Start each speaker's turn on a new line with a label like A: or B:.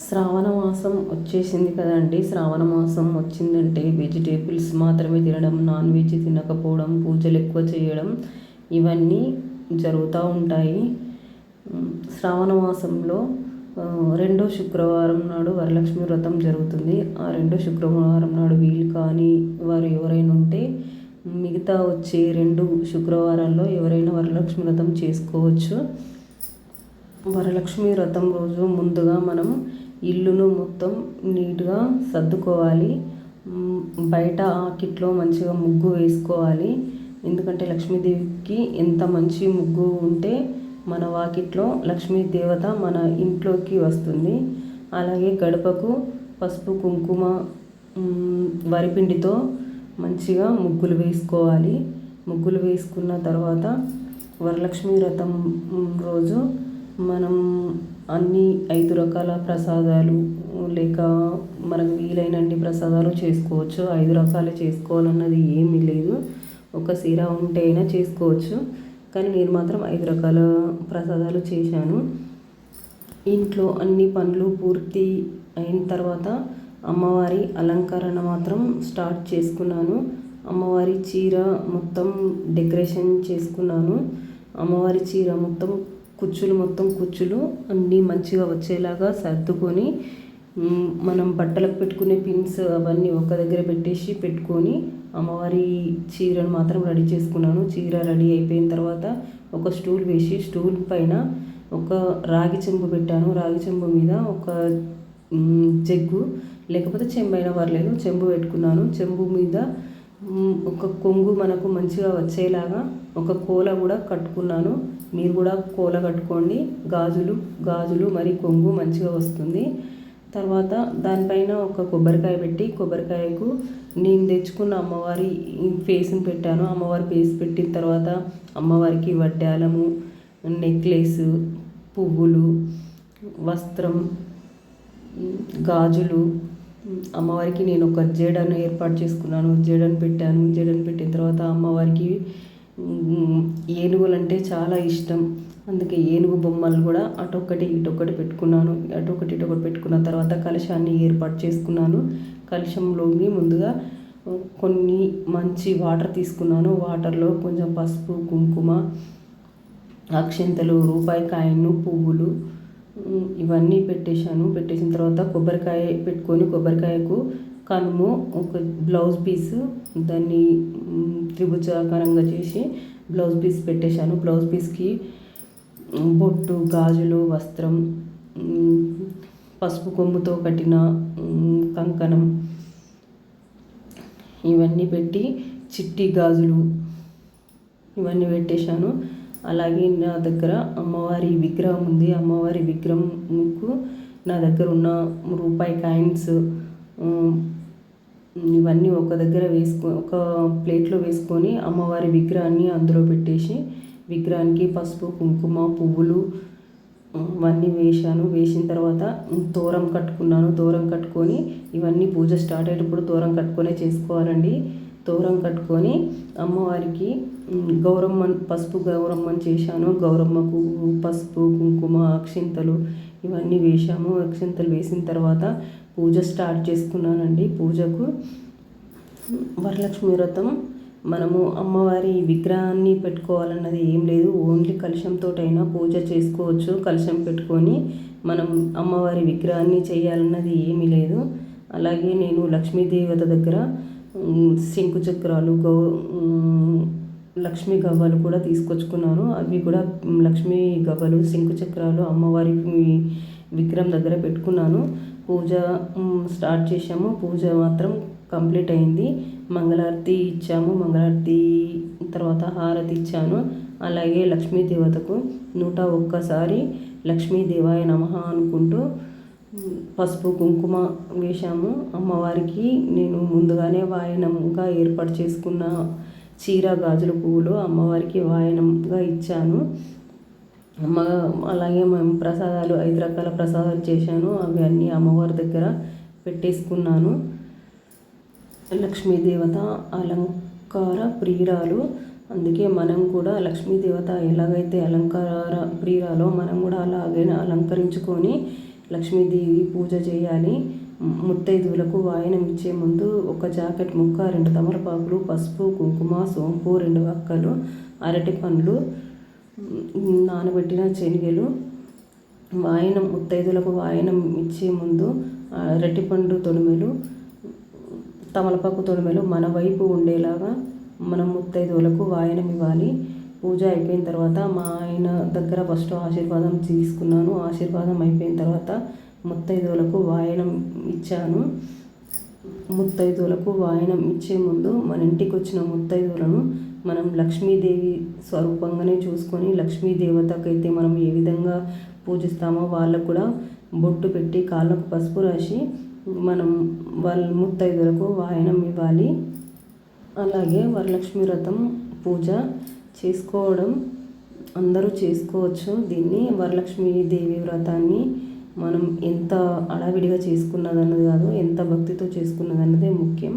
A: శ్రావణ మాసం వచ్చేసింది కదండి. శ్రావణ మాసం వచ్చిందంటే వెజిటేబుల్స్ మాత్రమే తినడం, నాన్ వెజ్ తినకపోవడం, పూజలు ఎక్కువ చేయడం ఇవన్నీ జరుగుతూ ఉంటాయి. శ్రావణ మాసంలో రెండో శుక్రవారం నాడు వరలక్ష్మి వ్రతం జరుగుతుంది. ఆ రెండో శుక్రవారం నాడు వీలు కాని వారు ఎవరైనా ఉంటే మిగతా వచ్చే 2 శుక్రవారాల్లో ఎవరైనా వరలక్ష్మి వ్రతం చేసుకోవచ్చు. వరలక్ష్మి వ్రతం రోజు ముందుగా మనం ఇల్లును మొత్తం నీట్గా సర్దుకోవాలి. బయట ఆకిట్లో మంచిగా ముగ్గు వేసుకోవాలి. ఎందుకంటే లక్ష్మీదేవికి ఎంత మంచి ముగ్గు ఉంటే మన వాకిట్లో లక్ష్మీ దేవత మన ఇంట్లోకి వస్తుంది. అలాగే గడపకు పసుపు కుంకుమ వరిపిండితో మంచిగా ముగ్గులు వేసుకోవాలి. ముగ్గులు వేసుకున్న తర్వాత వరలక్ష్మి వ్రతం రోజు మనం అన్ని 5 రకాల ప్రసాదాలు లేక మనకు వీలైనన్ని ప్రసాదాలు చేసుకోవచ్చు. 5 రకాలు చేసుకోవాలన్నది ఏమీ లేదు. ఒక సీర ఉంటే అయినా చేసుకోవచ్చు. కానీ నేను మాత్రం 5 రకాల ప్రసాదాలు చేశాను. ఇంట్లో అన్ని పనులు పూర్తి అయిన తర్వాత అమ్మవారి అలంకరణ మాత్రం స్టార్ట్ చేసుకున్నాను. అమ్మవారి చీర మొత్తం డెకరేషన్ చేసుకున్నాను. అమ్మవారి చీర మొత్తం కుచ్చులు అన్నీ మంచిగా వచ్చేలాగా సర్దుకొని మనం బట్టలకు పెట్టుకునే పిన్స్ అవన్నీ ఒక దగ్గర పెట్టుకొని అమ్మవారి చీరను మాత్రం రెడీ చేసుకున్నాను. చీర రెడీ అయిపోయిన తర్వాత ఒక స్టూల్ వేసి స్టూల్ పైన ఒక రాగి చెంబు పెట్టాను. రాగి చెంబు మీద ఒక జగ్గు లేకపోతే చెంబు అయినా పర్లేదు, చెంబు పెట్టుకున్నాను. చెంబు మీద ఒక కొంగు మనకు మంచిగా వచ్చేలాగా ఒక కోల కూడా కట్టుకున్నాను. మీరు కూడా కోల కట్టుకోండి. గాజులు మరి కొంగు మంచిగా వస్తుంది. తర్వాత దానిపైన ఒక కొబ్బరికాయ పెట్టి కొబ్బరికాయకు నేను తెచ్చుకున్న అమ్మవారి ఫేస్ని పెట్టాను. అమ్మవారి ఫేస్ పెట్టిన తర్వాత అమ్మవారికి వడ్డాలము, నెక్లెస్, పువ్వులు, వస్త్రం, గాజులు, అమ్మవారికి నేను ఒక జడను ఏర్పాటు చేసుకున్నాను. జడను పెట్టిన తర్వాత అమ్మవారికి ఏనుగులు అంటే చాలా ఇష్టం. అందుకే ఏనుగు బొమ్మలు కూడా అటొక్కటి ఇటొక్కటి పెట్టుకున్నాను. అటొకటి ఇటొకటి పెట్టుకున్న తర్వాత కలశాన్ని ఏర్పాటు చేసుకున్నాను. కలశంలోని ముందుగా కొన్ని మంచి వాటర్ తీసుకున్నాను. వాటర్లో కొంచెం పసుపు, కుంకుమ, అక్షింతలు, రూపాయి కాయిన్, పువ్వులు ఇవన్నీ పెట్టేసిన తర్వాత కొబ్బరికాయ పెట్టుకొని కొబ్బరికాయకు కనుము ఒక బ్లౌజ్ పీస్ దాన్ని త్రిభుజాకారంగా చేసి బ్లౌజ్ పీస్ పెట్టేశాను. బ్లౌజ్ పీస్కి బొట్టు, గాజులు, వస్త్రం, పసుపు కొమ్ముతో కట్టిన కంకణం ఇవన్నీ పెట్టి చిట్టి గాజులు ఇవన్నీ పెట్టేశాను. అలాగే నా దగ్గర అమ్మవారి విగ్రహం ఉంది. అమ్మవారి విగ్రహంకు నా దగ్గర ఉన్న రూపాయి కాయిన్స్ ఇవన్నీ ఒక దగ్గర ఒక ప్లేట్లో వేసుకొని అమ్మవారి విగ్రహాన్ని అందులో పెట్టేసి విగ్రహానికి పసుపు, కుంకుమ, పువ్వులు ఇవన్నీ వేసిన తర్వాత తోరం కట్టుకున్నాను. తోరం కట్టుకొని ఇవన్నీ పూజ స్టార్ట్ అయ్యేటప్పుడు తోరం కట్టుకొనే చేసుకోవాలండి. తోరం కట్టుకొని అమ్మవారికి పసుపు గౌరమ్మని చేశాను. గౌరమ్మకు పసుపు, కుంకుమ, అక్షింతలు ఇవన్నీ వేశాము. అక్షింతలు వేసిన తర్వాత పూజ స్టార్ట్ చేసుకున్నానండి. పూజకు వరలక్ష్మి వ్రతం మనము అమ్మవారి విగ్రహాన్ని పెట్టుకోవాలన్నది ఏం లేదు. ఓన్లీ కలశంతోటైనా పూజ చేసుకోవచ్చు. కలశం పెట్టుకొని మనం అమ్మవారి విగ్రహాన్ని చేయాలన్నది ఏమీ లేదు. అలాగే నేను లక్ష్మీదేవత దగ్గర శంకు చక్రాలు, లక్ష్మీ గవ్వలు కూడా తీసుకొచ్చుకున్నాను. అవి కూడా లక్ష్మీ గవ్వలు, శంకు చక్రాలు అమ్మవారి విగ్రహం దగ్గర పెట్టుకున్నాను. పూజ స్టార్ట్ చేశాము. పూజ మాత్రం కంప్లీట్ అయింది. మంగళారతి ఇచ్చాము. మంగళారతి తర్వాత హారతి ఇచ్చాను. అలాగే లక్ష్మీదేవతకు 101 సారి లక్ష్మీదేవాయ నమః అనుకుంటూ పసుపు కుంకుమ వేశాము. అమ్మవారికి నేను ముందుగానే వాయనంగా ఏర్పాటు చేసుకున్న చీర, గాజుల పువ్వులు అమ్మవారికి వాయనంగా ఇచ్చాను. అలాగే మేము ప్రసాదాలు 5 రకాల ప్రసాదాలు చేశాను. అవి అన్నీ అమ్మవారి దగ్గర పెట్టేసుకున్నాను. లక్ష్మీదేవత అలంకార ప్రియురాలు. అందుకే మనం కూడా లక్ష్మీదేవత ఎలాగైతే అలంకార ప్రియురాలో మనం కూడా అలాగే అలంకరించుకొని లక్ష్మీదేవి పూజ చేయాలి. ముత్తైదువులకు వాయనం ఇచ్చే ముందు ఒక జాకెట్ ముక్క, 2 తమలపాకులు, పసుపు, కుంకుమ, సోంపు, 2 వక్కలు, అరటి పండ్లు, నానబెట్టిన శనగలు, వాయనం ముత్తైదువులకు వాయనం ఇచ్చే ముందు అరటిపండు తొడిమెలు, తమలపాకు తొడిమెలు మన వైపు ఉండేలాగా మనం ముత్తైదువులకు వాయనం ఇవ్వాలి. పూజ అయిపోయిన తర్వాత మా ఆయన దగ్గర ఫస్ట్ ఆశీర్వాదం తీసుకున్నాను. ఆశీర్వాదం అయిపోయిన తర్వాత ముత్తైదువులకు వాయనం ఇచ్చాను. ముత్తైదువులకు వాయనం ఇచ్చే ముందు మన ఇంటికి వచ్చిన ముత్తైదువులను మనం లక్ష్మీదేవి స్వరూపంగానే చూసుకొని, లక్ష్మీదేవతకైతే మనం ఏ విధంగా పూజిస్తామో వాళ్ళకు కూడా బొట్టు పెట్టి కాళ్ళకు పసుపు రాసి మనం వాళ్ళ ముత్తైదువులకు వాయనం ఇవ్వాలి. అలాగే వరలక్ష్మి వ్రతం పూజ చేసుకోవడం అందరూ చేసుకోవచ్చు. దీన్ని వరలక్ష్మీదేవి వ్రతాన్ని మనం ఎంత హడావిడిగా చేసుకున్నదన్నది కాదు, ఎంత భక్తితో చేసుకున్నదన్నదే ముఖ్యం.